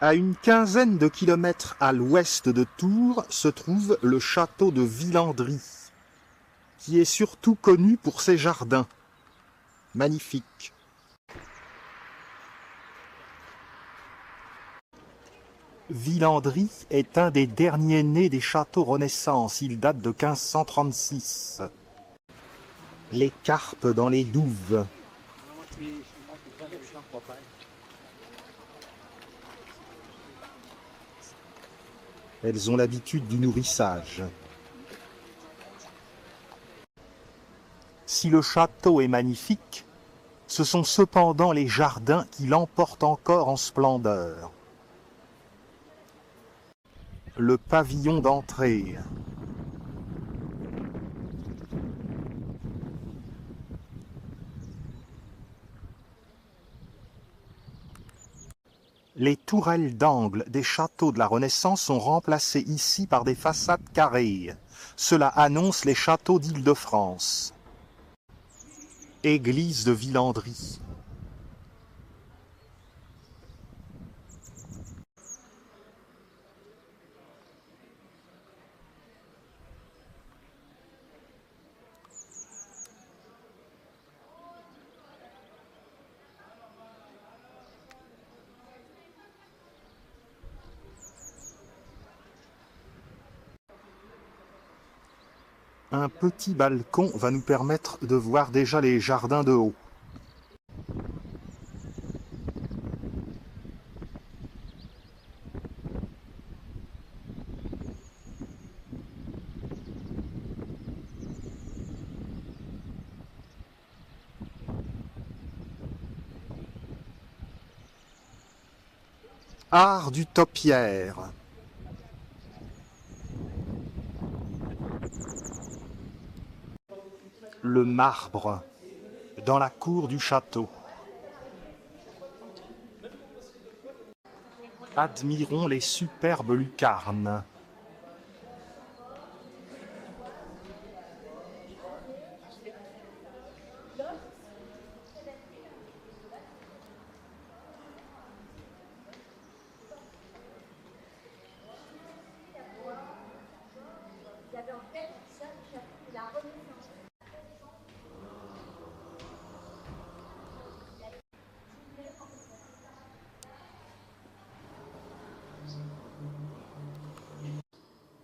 À une quinzaine de kilomètres à l'ouest de Tours se trouve le château de Villandry, qui est surtout connu pour ses jardins. Magnifiques. Villandry est un des derniers nés des châteaux Renaissance. Il date de 1536. Les carpes dans les douves. Elles ont l'habitude du nourrissage. Si le château est magnifique, ce sont cependant les jardins qui l'emportent encore en splendeur. Le pavillon d'entrée. Les tourelles d'angle des châteaux de la Renaissance sont remplacées ici par des façades carrées. Cela annonce les châteaux d'Île-de-France. Église de Villandry. Un petit balcon va nous permettre de voir déjà les jardins de haut. Art du topiaire. Le marbre dans la cour du château. Admirons les superbes lucarnes.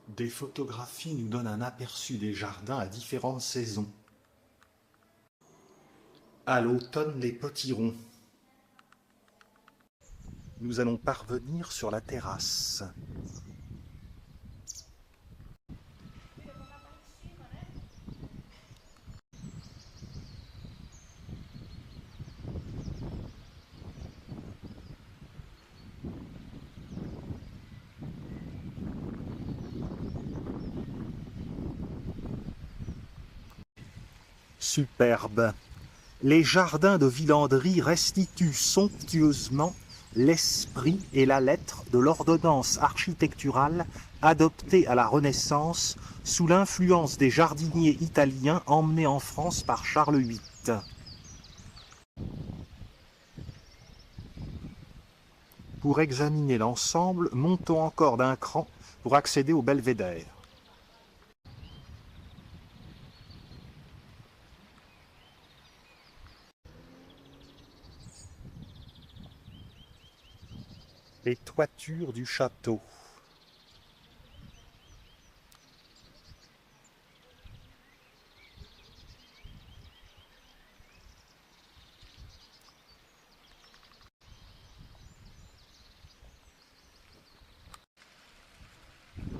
Des photographies nous donnent un aperçu des jardins à différentes saisons. À l'automne, les potirons. Nous allons parvenir sur la terrasse. Superbe. Les jardins de Villandry restituent somptueusement l'esprit et la lettre de l'ordonnance architecturale adoptée à la Renaissance sous l'influence des jardiniers italiens emmenés en France par Charles VIII. Pour examiner l'ensemble, montons encore d'un cran pour accéder au belvédère. Les toitures du château.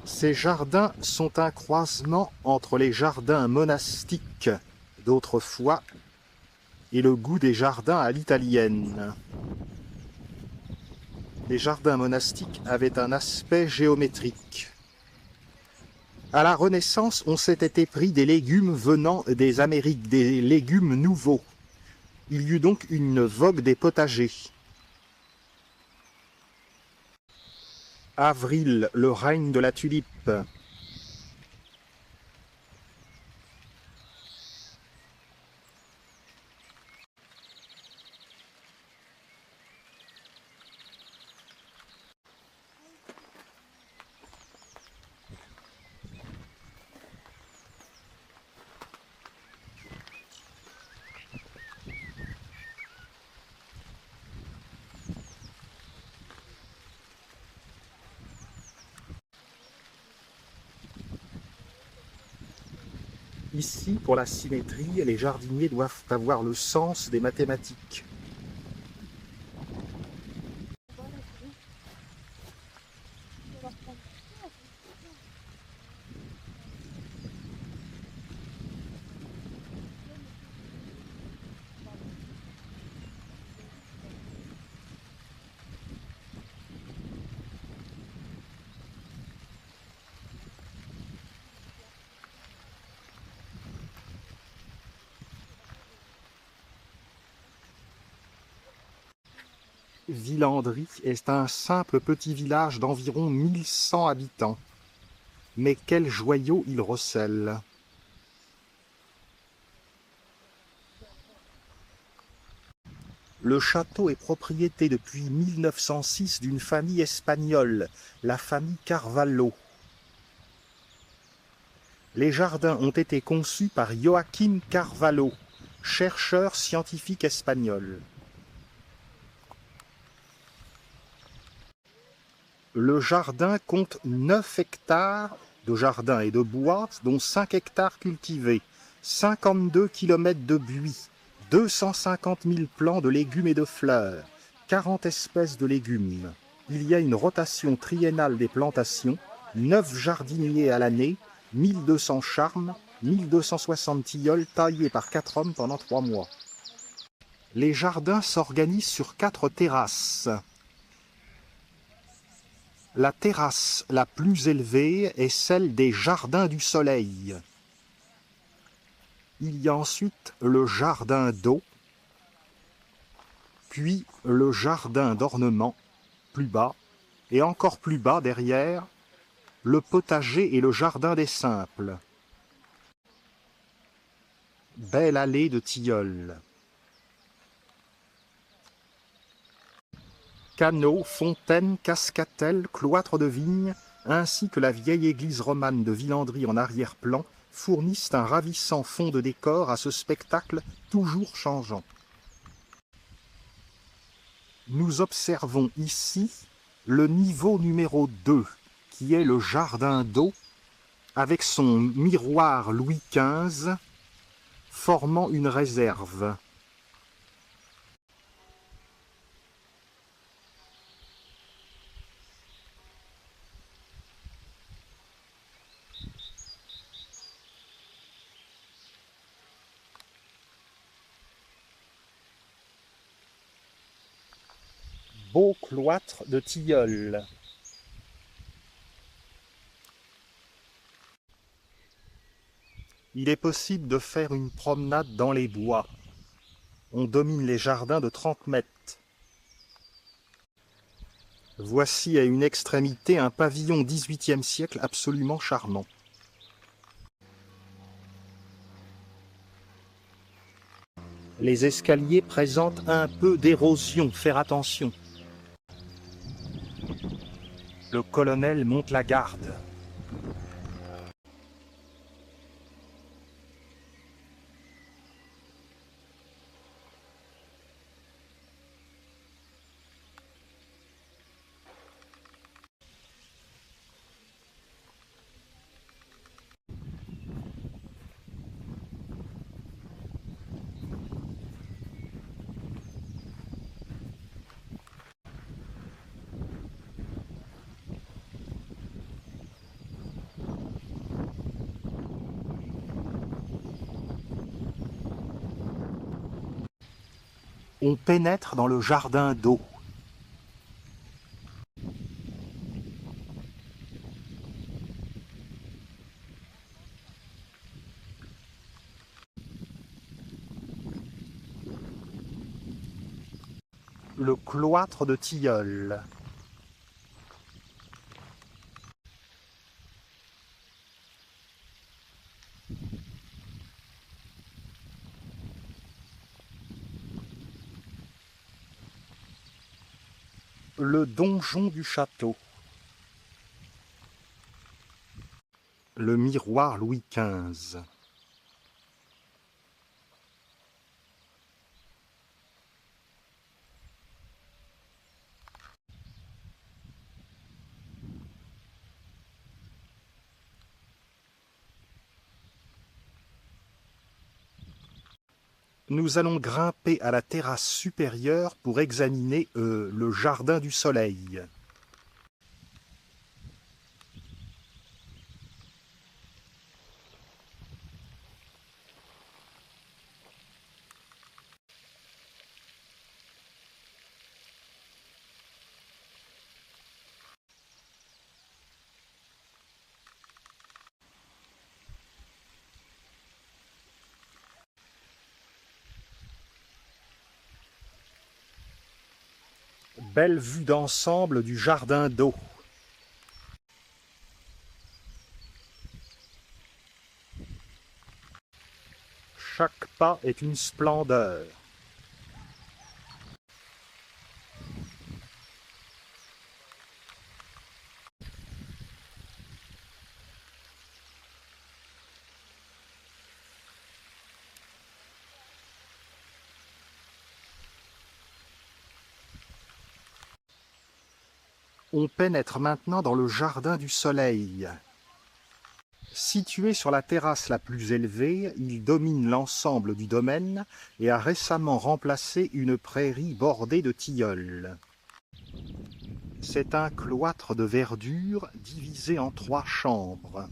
Ces jardins sont un croisement entre les jardins monastiques d'autrefois et le goût des jardins à l'italienne. Les jardins monastiques avaient un aspect géométrique. À la Renaissance, on s'était épris des légumes venant des Amériques, des légumes nouveaux. Il y eut donc une vogue des potagers. Avril, le règne de la tulipe. Ici, pour la symétrie, les jardiniers doivent avoir le sens des mathématiques. Villandry est un simple petit village d'environ 1100 habitants. Mais quel joyau il recèle! Le château est propriété depuis 1906 d'une famille espagnole, la famille Carvalho. Les jardins ont été conçus par Joaquim Carvalho, chercheur scientifique espagnol. Le jardin compte 9 hectares de jardin et de bois, dont 5 hectares cultivés, 52 km de buis, 250 000 plants de légumes et de fleurs, 40 espèces de légumes. Il y a une rotation triennale des plantations, 9 jardiniers à l'année, 1200 charmes, 1260 tilleuls taillés par 4 hommes pendant 3 mois. Les jardins s'organisent sur 4 terrasses. La terrasse la plus élevée est celle des Jardins du Soleil. Il y a ensuite le jardin d'eau, puis le jardin d'ornement, plus bas, et encore plus bas derrière, le potager et le jardin des simples. Belle allée de tilleuls. Canaux, fontaines, cascatelles, cloîtres de vignes, ainsi que la vieille église romane de Villandry en arrière-plan, fournissent un ravissant fond de décor à ce spectacle toujours changeant. Nous observons ici le niveau numéro 2, qui est le jardin d'eau, avec son miroir Louis XV, formant une réserve. Beau cloître de tilleuls. Il est possible de faire une promenade dans les bois. On domine les jardins de 30 mètres. Voici à une extrémité un pavillon XVIIIe siècle absolument charmant. Les escaliers présentent un peu d'érosion, faire attention. Le colonel monte la garde. On pénètre dans le jardin d'eau. Le cloître de tilleuls. Le donjon du château. Le miroir Louis XV. Nous allons grimper à la terrasse supérieure pour examiner le jardin du soleil. Belle vue d'ensemble du jardin d'eau. Chaque pas est une splendeur. On pénètre maintenant dans le jardin du soleil. Situé sur la terrasse la plus élevée, il domine l'ensemble du domaine et a récemment remplacé une prairie bordée de tilleuls. C'est un cloître de verdure divisé en 3 chambres.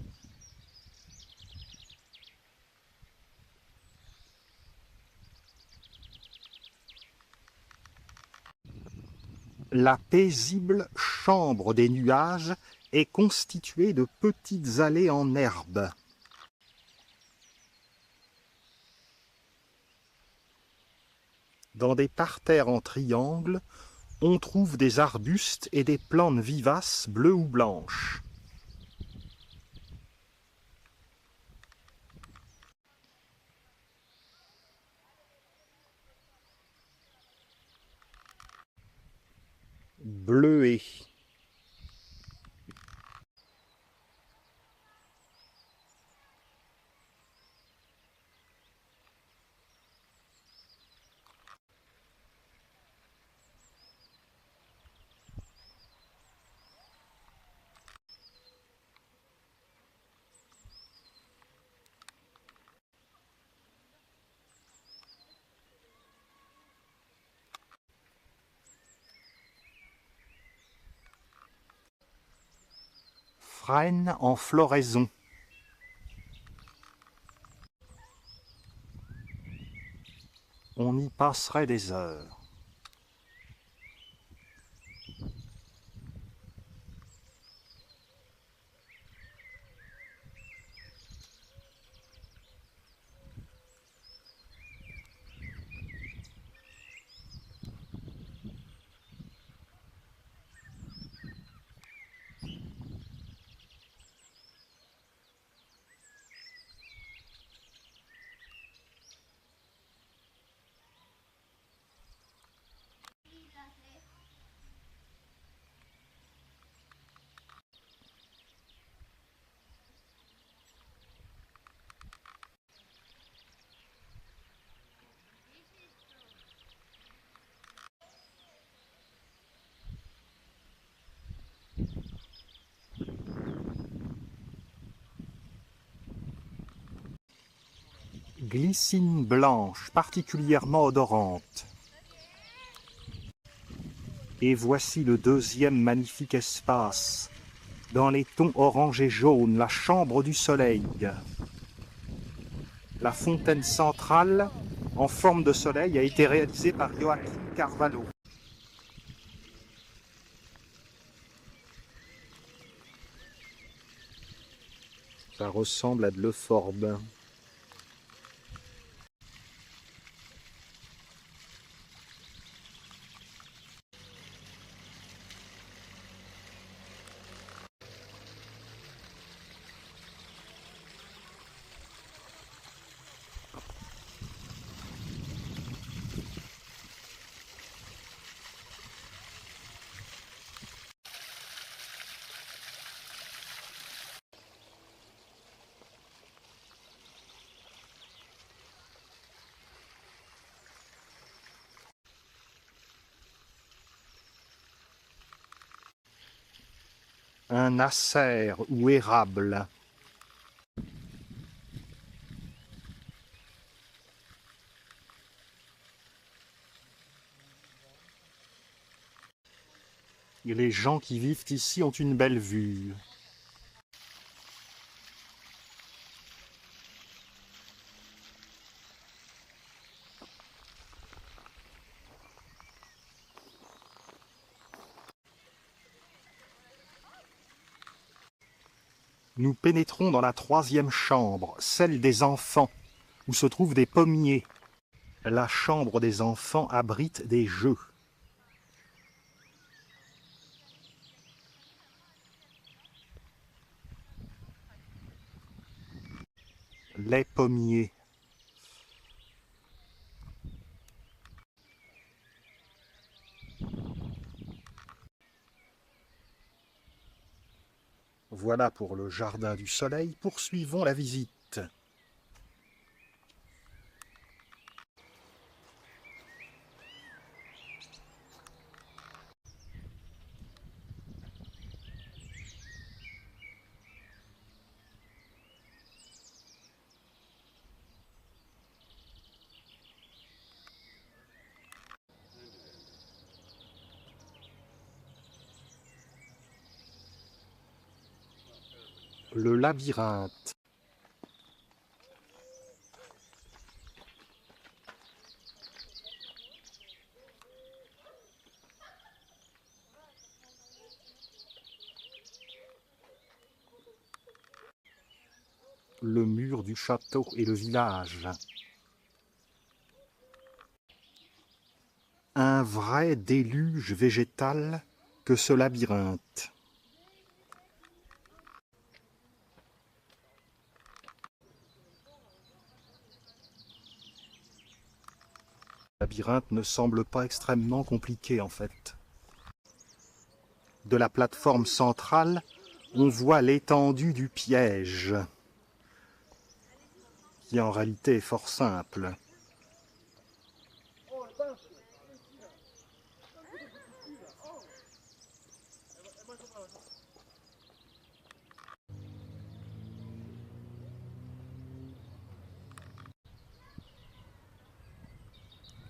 La paisible chambre des nuages est constituée de petites allées en herbe. Dans des parterres en triangle, on trouve des arbustes et des plantes vivaces bleues ou blanches. Bleuets. Frêne en floraison. On y passerait des heures. Glycine blanche, particulièrement odorante. Et voici le deuxième magnifique espace. Dans les tons orange et jaune, la chambre du soleil. La fontaine centrale, en forme de soleil, a été réalisée par Joaquim Carvalho. Ça ressemble à de l'euphorbe. Un acer ou érable. Et les gens qui vivent ici ont une belle vue. Nous pénétrons dans la 3e chambre, celle des enfants, où se trouvent des pommiers. La chambre des enfants abrite des jeux. Les pommiers. Voilà pour le jardin du soleil. Poursuivons la visite. Le labyrinthe. Le mur du château et le village. Un vrai déluge végétal que ce labyrinthe. Le labyrinthe ne semble pas extrêmement compliqué en fait. De la plateforme centrale, on voit l'étendue du piège, qui en réalité est fort simple.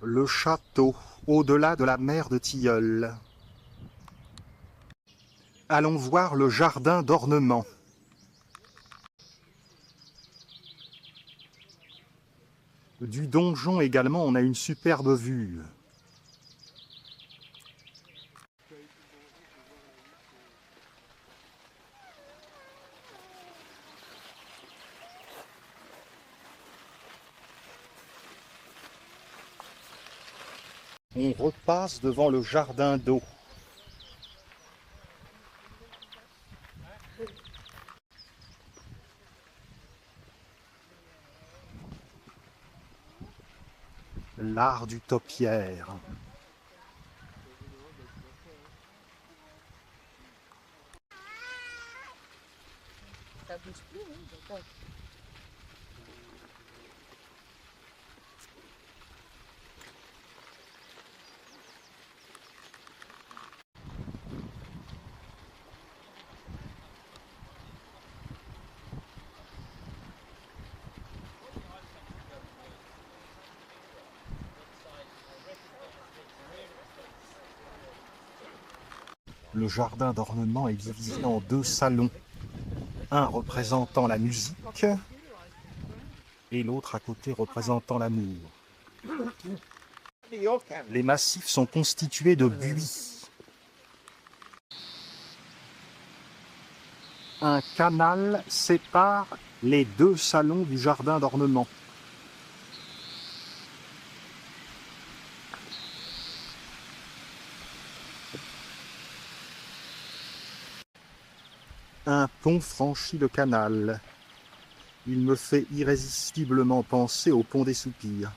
Le château, au-delà de la mer de Tilleul. Allons voir le jardin d'ornement. Du donjon également, on a une superbe vue. On repasse devant le jardin d'eau. L'art du topiaire. Ça bouge plus, oui, d'accord. Le jardin d'ornement est divisé en 2 salons. Un représentant la musique et l'autre à côté représentant l'amour. Les massifs sont constitués de buis. Un canal sépare les 2 salons du jardin d'ornement. Un pont franchit le canal. Il me fait irrésistiblement penser au pont des Soupirs.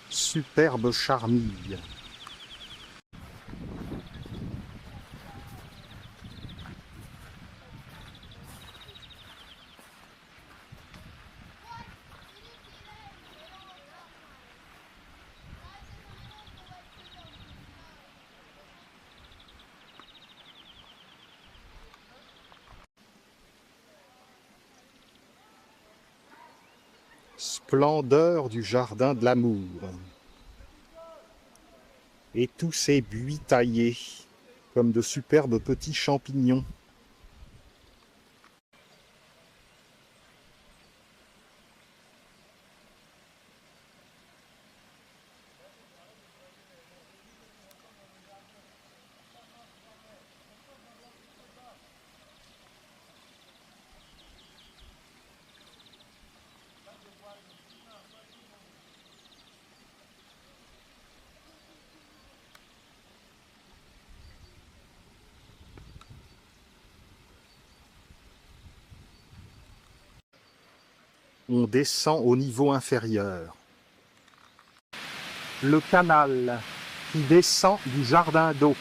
Superbe charmille. Splendeur du jardin de l'amour. et tous ces buis taillés, comme de superbes petits champignons. On descend au niveau inférieur. Le canal qui descend du jardin d'eau.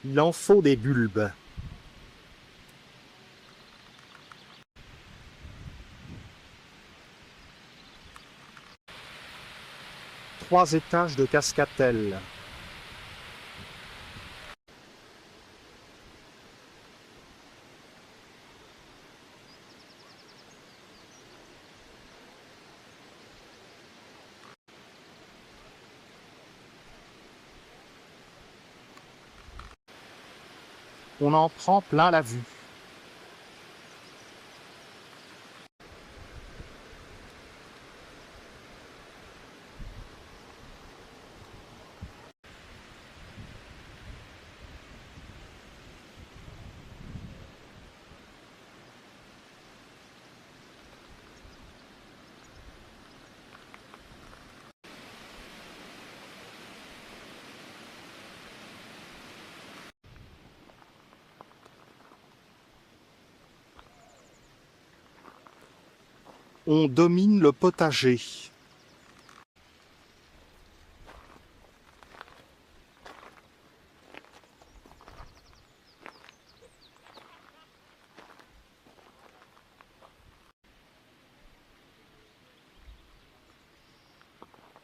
Il en faut des bulbes. Trois étages de cascatelle. On en prend plein la vue. On domine le potager.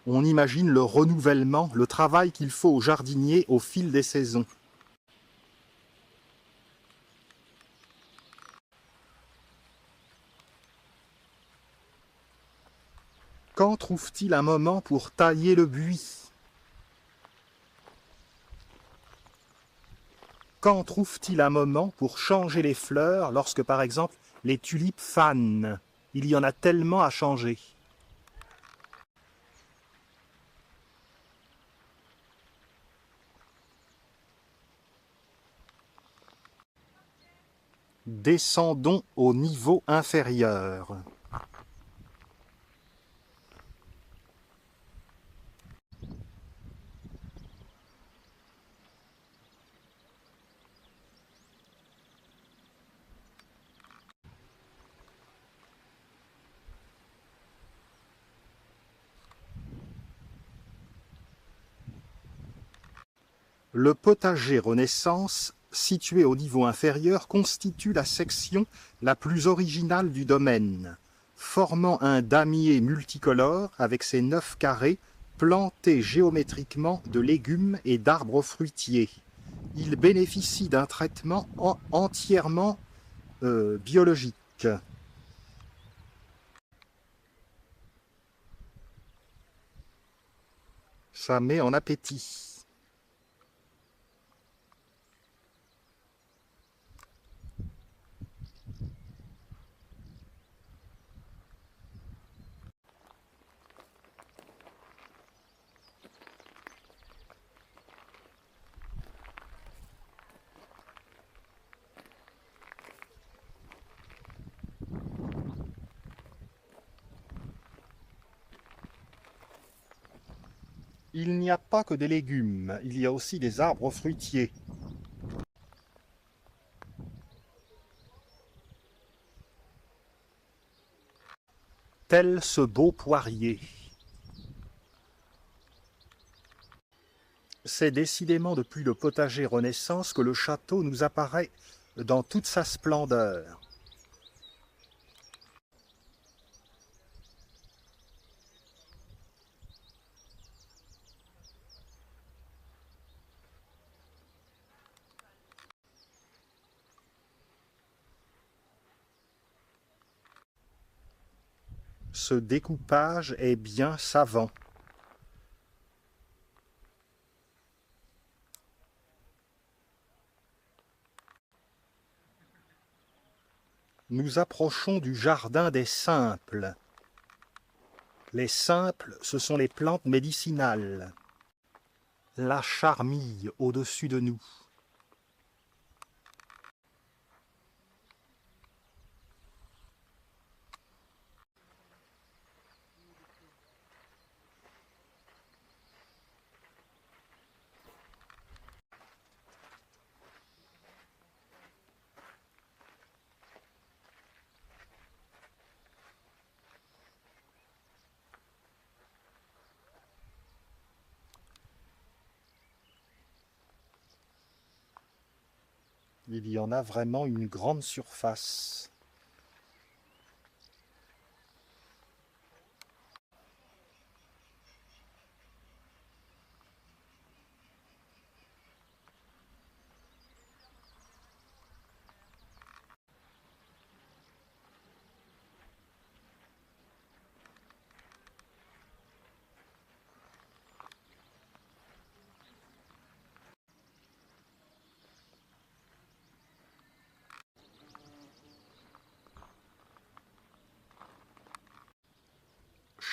On imagine le renouvellement, le travail qu'il faut aux jardiniers au fil des saisons. Quand trouve-t-il un moment pour tailler le buis? Quand trouve-t-il un moment pour changer les fleurs lorsque, par exemple, les tulipes fanent? Il y en a tellement à changer. Descendons au niveau inférieur. Le potager Renaissance, situé au niveau inférieur, constitue la section la plus originale du domaine, formant un damier multicolore avec ses 9 carrés plantés géométriquement de légumes et d'arbres fruitiers. Il bénéficie d'un traitement entièrement biologique. Ça met en appétit. Il n'y a pas que des légumes, il y a aussi des arbres fruitiers. tel ce beau poirier. C'est décidément depuis le potager Renaissance que le château nous apparaît dans toute sa splendeur. Ce découpage est bien savant. Nous approchons du jardin des simples. Les simples, ce sont les plantes médicinales. La charmille au-dessus de nous. Il y en a vraiment une grande surface.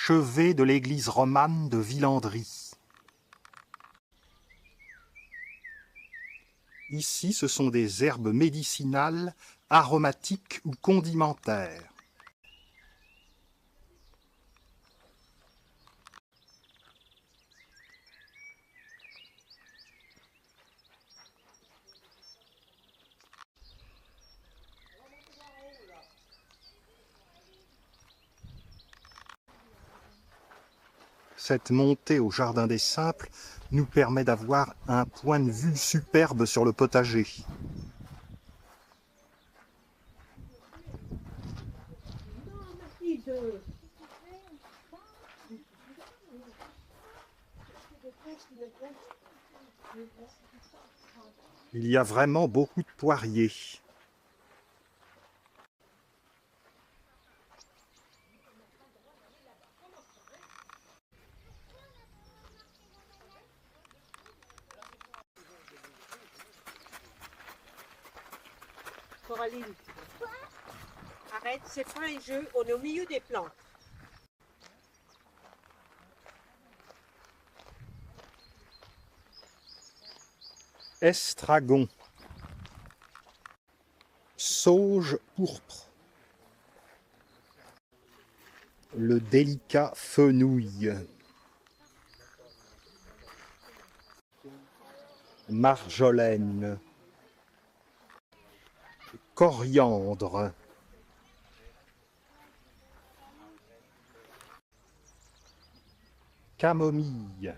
Chevet de l'église romane de Villandry. Ici, ce sont des herbes médicinales, aromatiques ou condimentaires. Cette montée au jardin des simples nous permet d'avoir un point de vue superbe sur le potager. Il y a vraiment beaucoup de poiriers. Coraline, arrête, c'est pas un jeu, on est au milieu des plantes. Estragon. Sauge pourpre. Le délicat fenouil. Marjolaine. Coriandre. Camomille.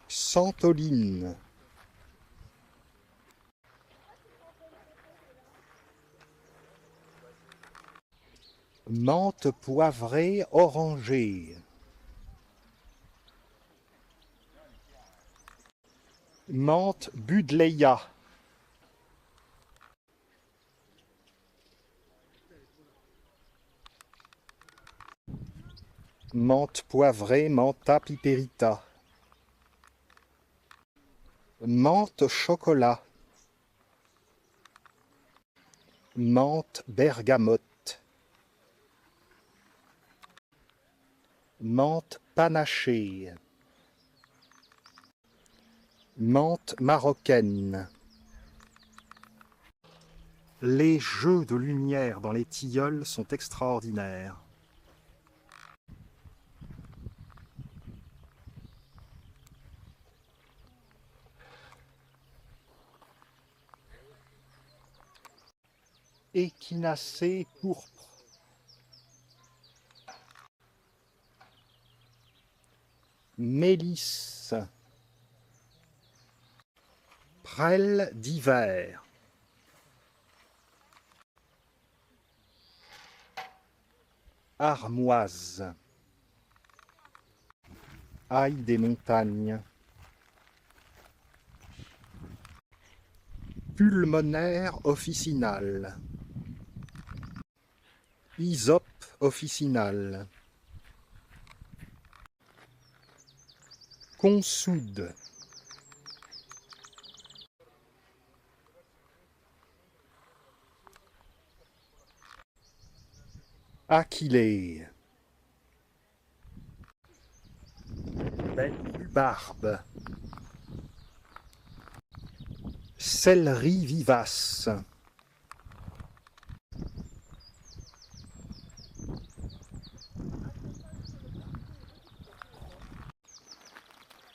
Santoline. Menthe poivrée orangée. Menthe Budleia. Menthe poivrée Mentha piperita. Menthe chocolat. Menthe bergamote. Menthe panachée. Menthe marocaine. Les jeux de lumière dans les tilleuls sont extraordinaires. Échinacée pourpre. Mélisse. Prêle d'hiver. Armoise. Ail des montagnes. Pulmonaire officinal. Hysope officinal. Consoude. Achillée. Belle rhubarbe. Céleri vivace.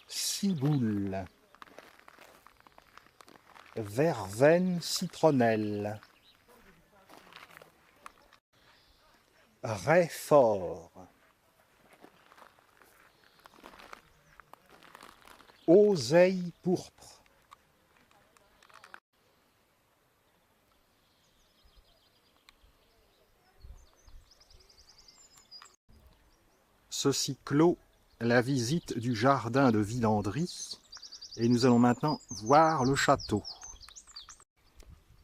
Ciboule. Verveine citronnelle. Rai fort. Oseille pourpre. Ceci clôt la visite du jardin de Villandry et nous allons maintenant voir le château.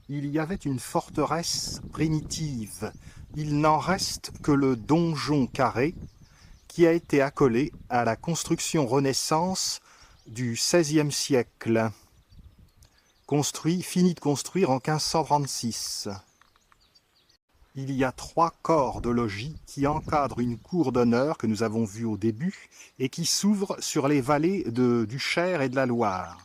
Il y avait une forteresse primitive. Il n'en reste que le donjon carré qui a été accolé à la construction Renaissance du XVIe siècle, fini de construire en 1536. Il y a 3 corps de logis qui encadrent une cour d'honneur que nous avons vue au début et qui s'ouvre sur les vallées du Cher et de la Loire.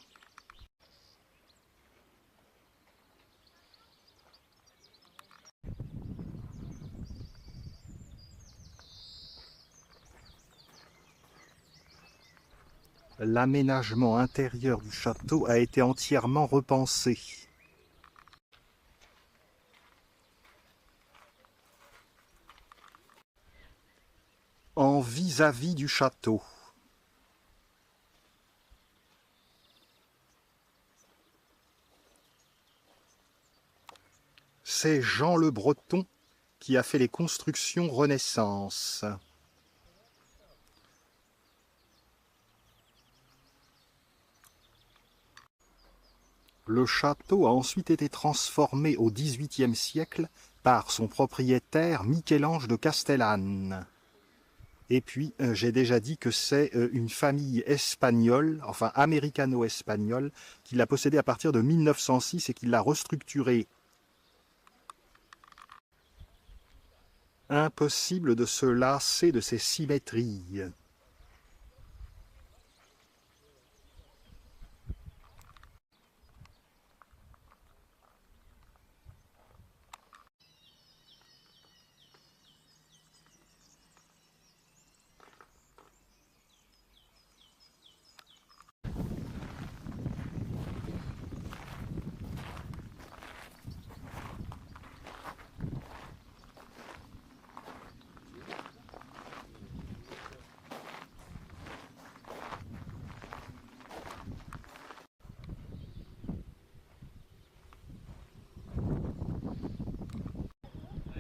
L'aménagement intérieur du château a été entièrement repensé. En vis-à-vis du château. C'est Jean le Breton qui a fait les constructions Renaissance. Le château a ensuite été transformé au XVIIIe siècle par son propriétaire Michel-Ange de Castellane. Et puis, j'ai déjà dit que c'est une famille espagnole, enfin américano-espagnole, qui l'a possédé à partir de 1906 et qui l'a restructuré. Impossible de se lasser de ces symétries.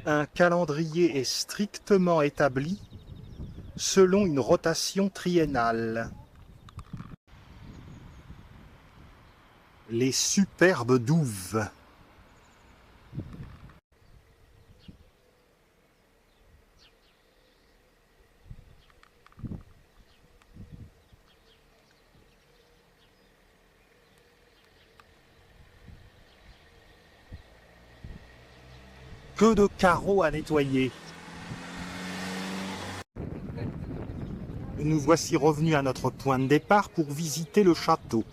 Un calendrier est strictement établi selon une rotation triennale. Les superbes douves. Que de carreaux à nettoyer. Nous voici revenus à notre point de départ pour visiter le château.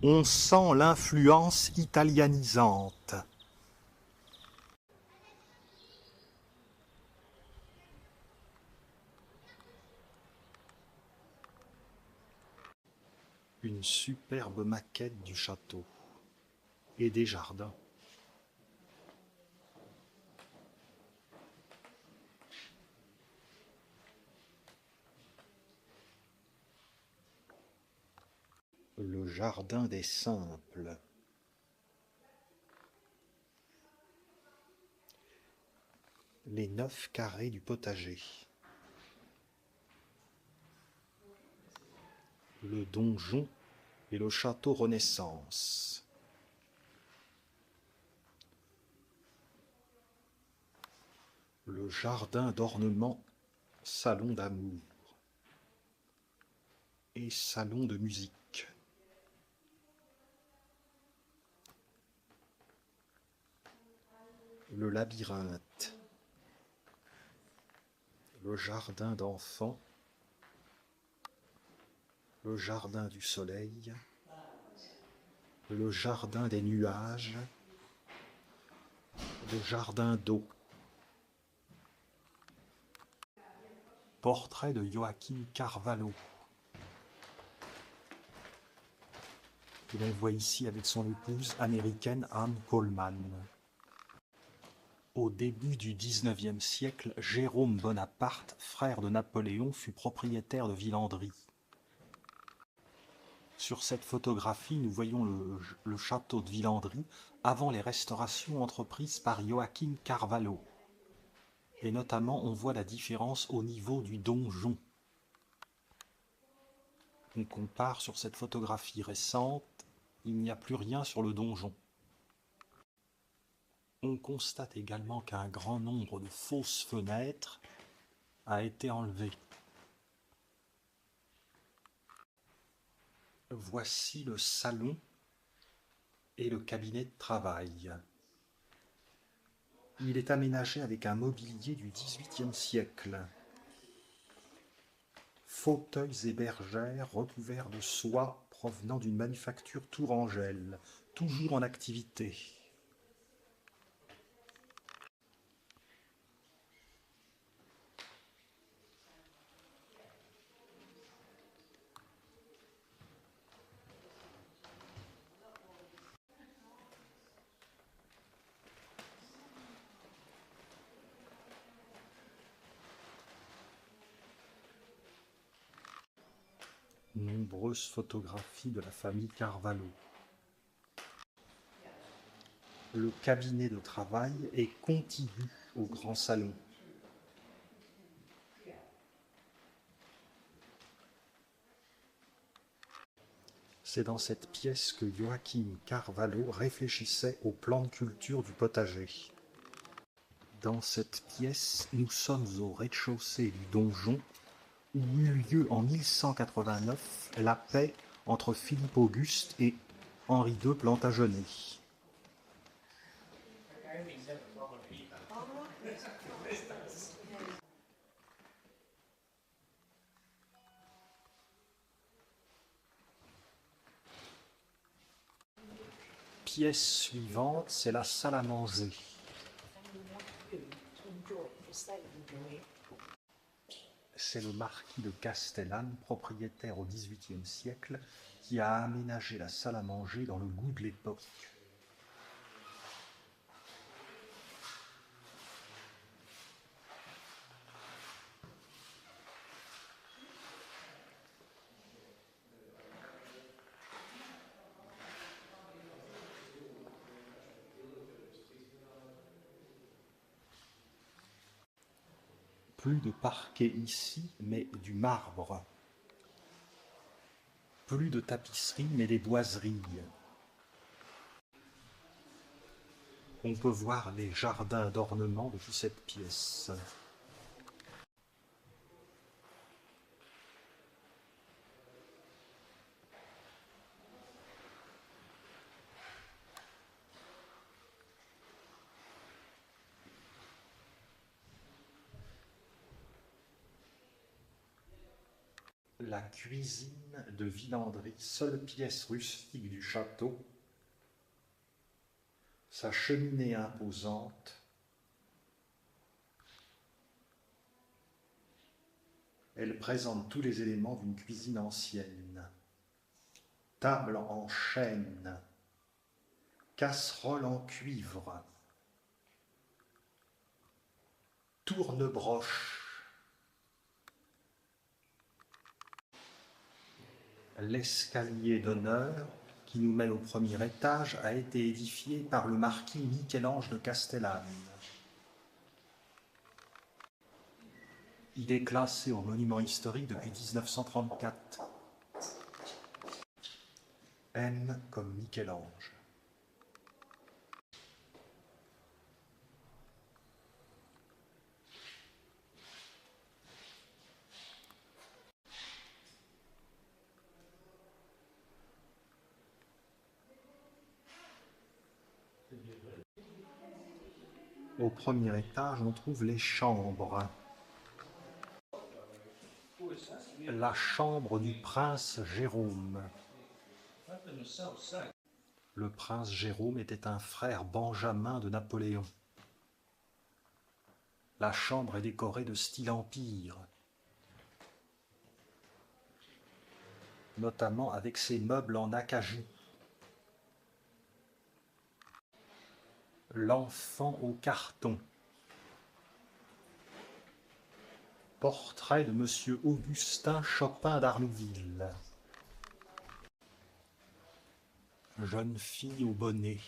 On sent l'influence italianisante. Une superbe maquette du château et des jardins. Le jardin des simples. Les 9 carrés du potager. Le donjon et le château Renaissance. Le jardin d'ornement, salon d'amour et salon de musique. Le labyrinthe. Le jardin d'enfants. Le jardin du soleil. Le jardin des nuages. Le jardin d'eau. Portrait de Joaquim Carvalho. Que l'on voit ici avec son épouse américaine Anne Coleman. Au début du XIXe siècle, Jérôme Bonaparte, frère de Napoléon, fut propriétaire de Villandry. Sur cette photographie, nous voyons le château de Villandry avant les restaurations entreprises par Joaquim Carvalho. Et notamment, on voit la différence au niveau du donjon. On compare sur cette photographie récente, il n'y a plus rien sur le donjon. On constate également qu'un grand nombre de fausses fenêtres a été enlevé. Voici le salon et le cabinet de travail. Il est aménagé avec un mobilier du XVIIIe siècle. Fauteuils et bergères recouverts de soie provenant d'une manufacture tourangelle, toujours en activité. Nombreuses photographies de la famille Carvalho. Le cabinet de travail est contigu au grand salon. C'est dans cette pièce que Joaquim Carvalho réfléchissait au plan de culture du potager. Dans cette pièce, nous sommes au rez-de-chaussée du donjon où eut lieu en 1189 la paix entre Philippe Auguste et Henri II Plantagenet. Pièce suivante, c'est la salle à manger. C'est le marquis de Castellane, propriétaire au XVIIIe siècle, qui a aménagé la salle à manger dans le goût de l'époque. Plus de parquet ici, mais du marbre. Plus de tapisserie, mais des boiseries. On peut voir les jardins d'ornement depuis cette pièce. La cuisine de Villandry, seule pièce rustique du château, sa cheminée imposante, elle présente tous les éléments d'une cuisine ancienne. Table en chêne, casserole en cuivre, tourne-broche, L'escalier d'honneur, qui nous mène au premier étage, a été édifié par le marquis Michel-Ange de Castellane. Il est classé au monument historique depuis 1934. M comme Michel-Ange. Au premier étage, on trouve les chambres. La chambre du prince Jérôme. Le prince Jérôme était un frère benjamin de Napoléon. La chambre est décorée de style empire, notamment avec ses meubles en acajou. L'enfant au carton. Portrait de Monsieur Augustin Chopin d'Arnouville. Jeune fille au bonnet.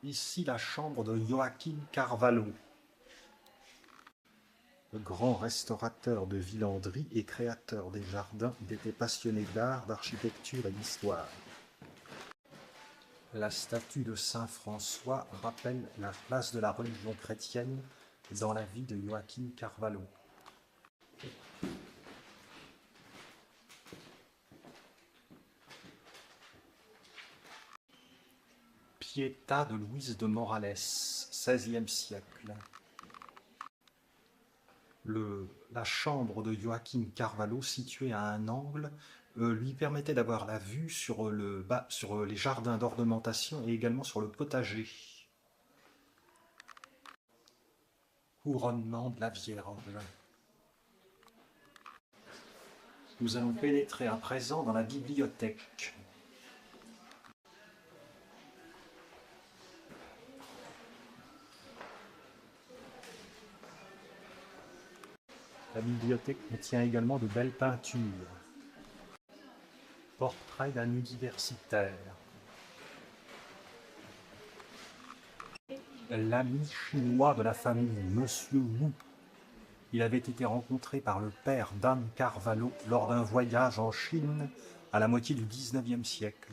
Ici la chambre de Joachim Carvalho, le grand restaurateur de Villandry et créateur des jardins. Il était passionné d'art, d'architecture et d'histoire. La statue de Saint François rappelle la place de la religion chrétienne dans la vie de Joachim Carvalho. Pietà de Louise de Morales, XVIe siècle. La chambre de Joachim Carvalho, située à un angle, lui permettait d'avoir la vue sur les jardins d'ornementation et également sur le potager. Couronnement de la Vierge. Nous allons pénétrer à présent dans la bibliothèque. La bibliothèque contient également de belles peintures. Portrait d'un universitaire. L'ami chinois de la famille, Monsieur Wu. Il avait été rencontré par le père d'Anne Carvalho lors d'un voyage en Chine à la moitié du XIXe siècle.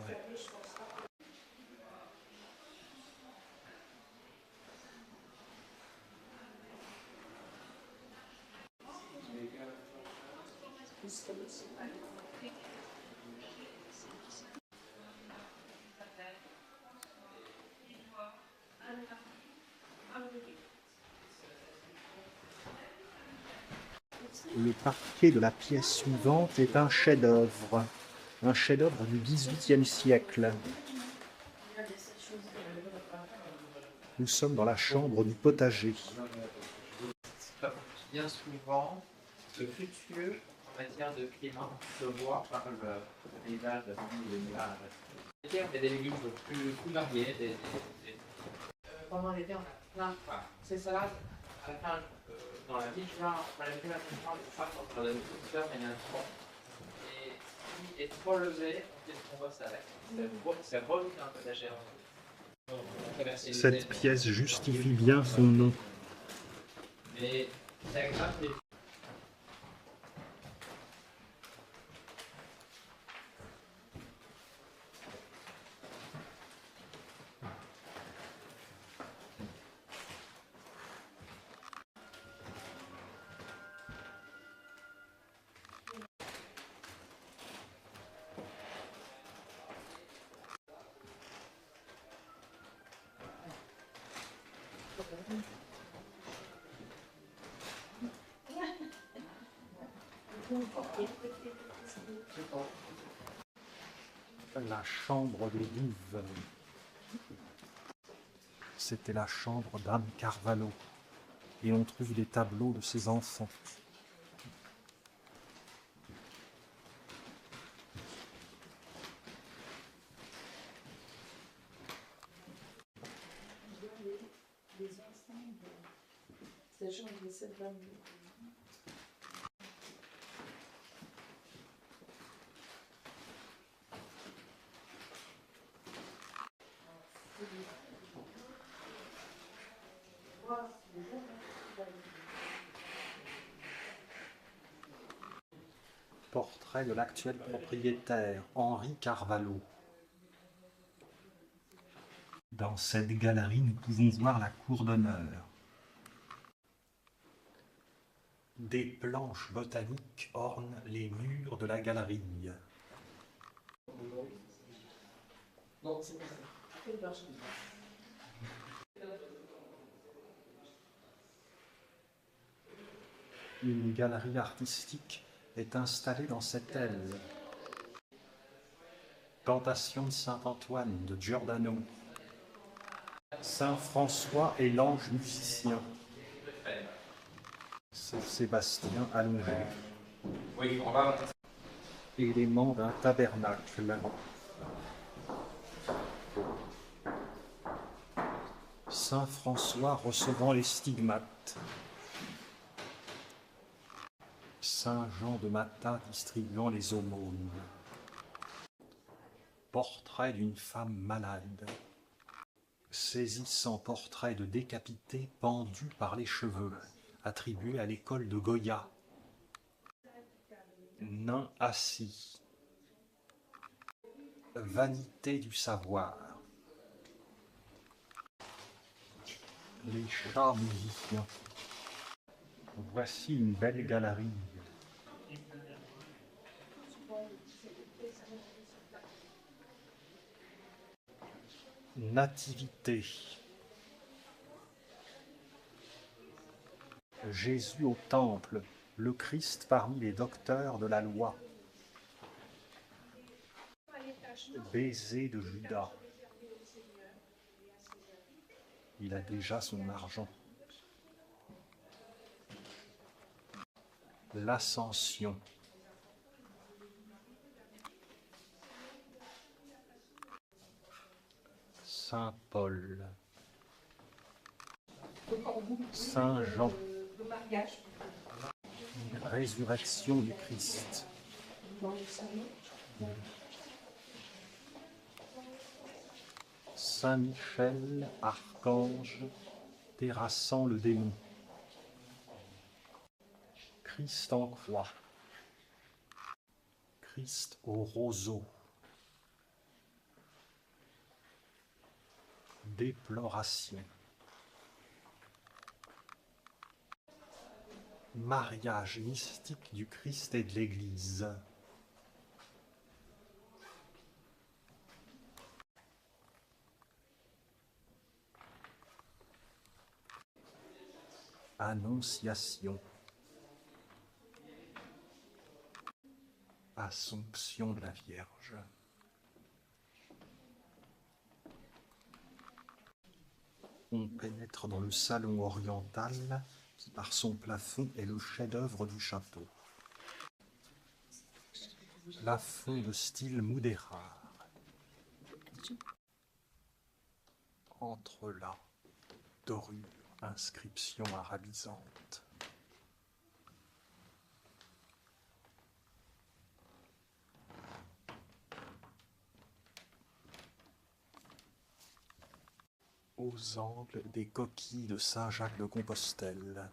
Le parquet de la pièce suivante est un chef-d'œuvre du XVIIIe siècle. Nous sommes dans la chambre du potager. Bien souvent, le futur en matière de climat se voit par le paysage de des nuages. L'été, on fait des légumes plus variés. Pendant l'été, on a plein de ces salades. À la fin, dans la ville, on va les faire entre le producteur et l'intrant. Et s'il est trop levé, on fait ce qu'on bosse avec. C'est relou d'un potager. Cette pièce justifie bien son nom. Mais c'est agréable. La chambre des Vives. C'était la chambre d'Anne Carvalho. et on trouve des tableaux de ses enfants. Portrait de l'actuel propriétaire, Henri Carvalho. Dans cette galerie, nous pouvons voir la cour d'honneur. Des planches botaniques ornent les murs de la galerie. Une galerie artistique est installée dans cette aile. Plantation de Saint-Antoine de Giordano. Saint François et l'ange musicien. Saint Sébastien allongé. Oui, on va. Élément d'un tabernacle. Saint François recevant les stigmates. Saint Jean de Matha distribuant les aumônes. Portrait d'une femme malade. Saisissant portrait de décapité pendu par les cheveux, attribué à l'école de Goya. Nain assis. Vanité du savoir. Les chats musiciens. Voici une belle galerie. Nativité. Jésus au temple, le Christ parmi les docteurs de la loi. Baiser de Judas. Il a déjà son argent. L'Ascension. Saint Paul. Saint Jean. Résurrection du Christ. Saint Michel, archange, terrassant le démon. Christ en croix. Christ au roseau. Déploration. Mariage mystique du Christ et de l'Église. Annonciation. Assomption de la Vierge. On pénètre dans le salon oriental qui, par son plafond, est le chef-d'œuvre du château. Plafond de style mudéjar. Entrelacs, dorure, inscription arabisante. Aux angles, des coquilles de Saint-Jacques de Compostelle.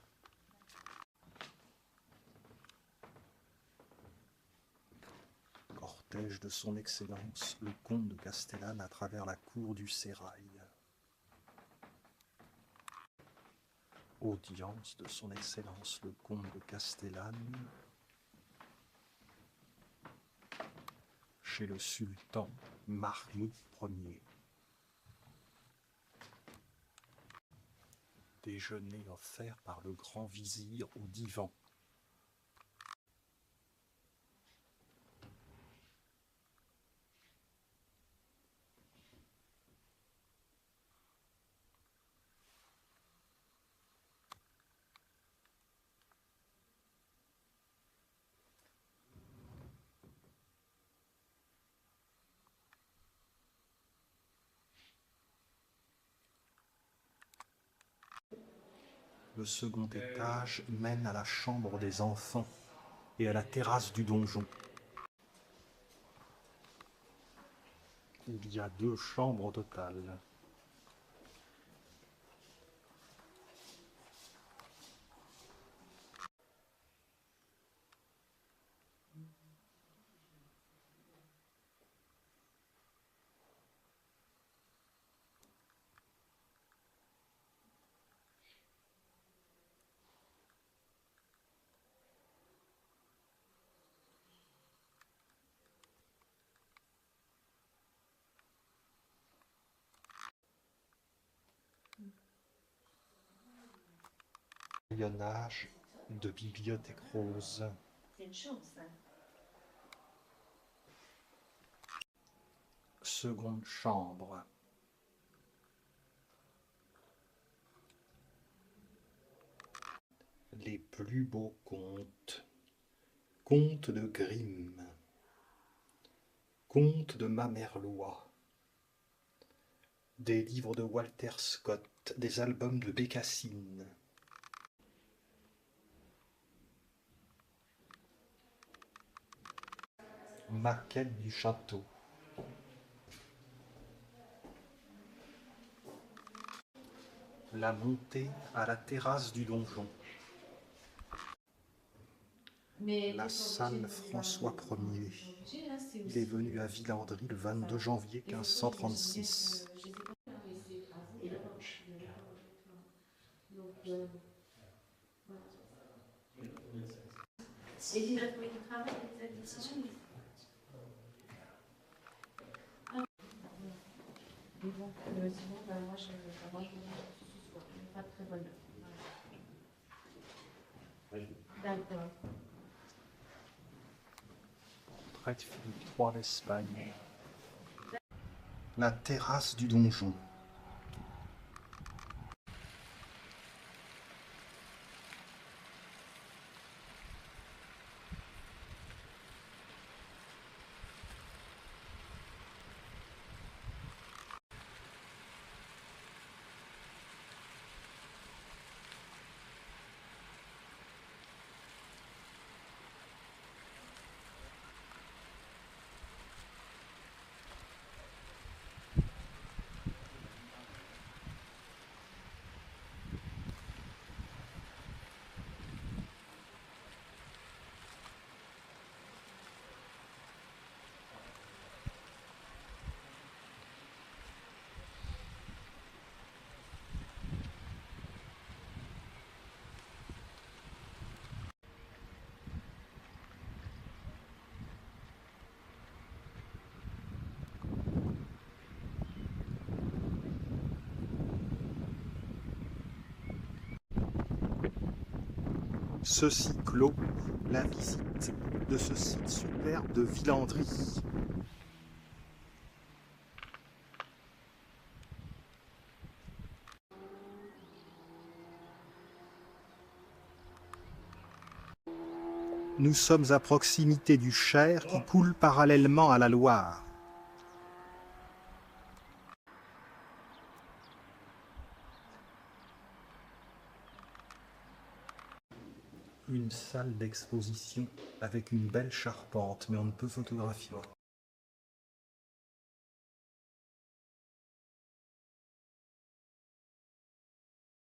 Cortège de son Excellence, le comte de Castellane à travers la cour du Sérail. Audience de son Excellence, le comte de Castellane, chez le sultan Mahmoud Ier. Déjeuner offert par le grand vizir au divan. Le second étage mène à la chambre des enfants et à la terrasse du donjon. Il y a 2 chambres au total. Rayonnage de bibliothèque rose. C'est une chance, hein. Seconde chambre. Les plus beaux contes. Contes de Grimm. Contes de Mamerlois. Des livres de Walter Scott. Des albums de Bécassine. Maquette du château. La montée à la terrasse du donjon. La salle François Ier. Il est venu à Villandry le 22 janvier 1536. Et il a trouvé du travail, il a dit, c'est jamais. Mais bon, sinon, moi, je mange ce soir. Pas très bonne heure. D'accord. Portrait de Philippe III d'Espagne. La terrasse du donjon. Ceci clôt la visite de ce site superbe de Villandry. Nous sommes à proximité du Cher qui coule parallèlement à la Loire. Une salle d'exposition avec une belle charpente, mais on ne peut photographier.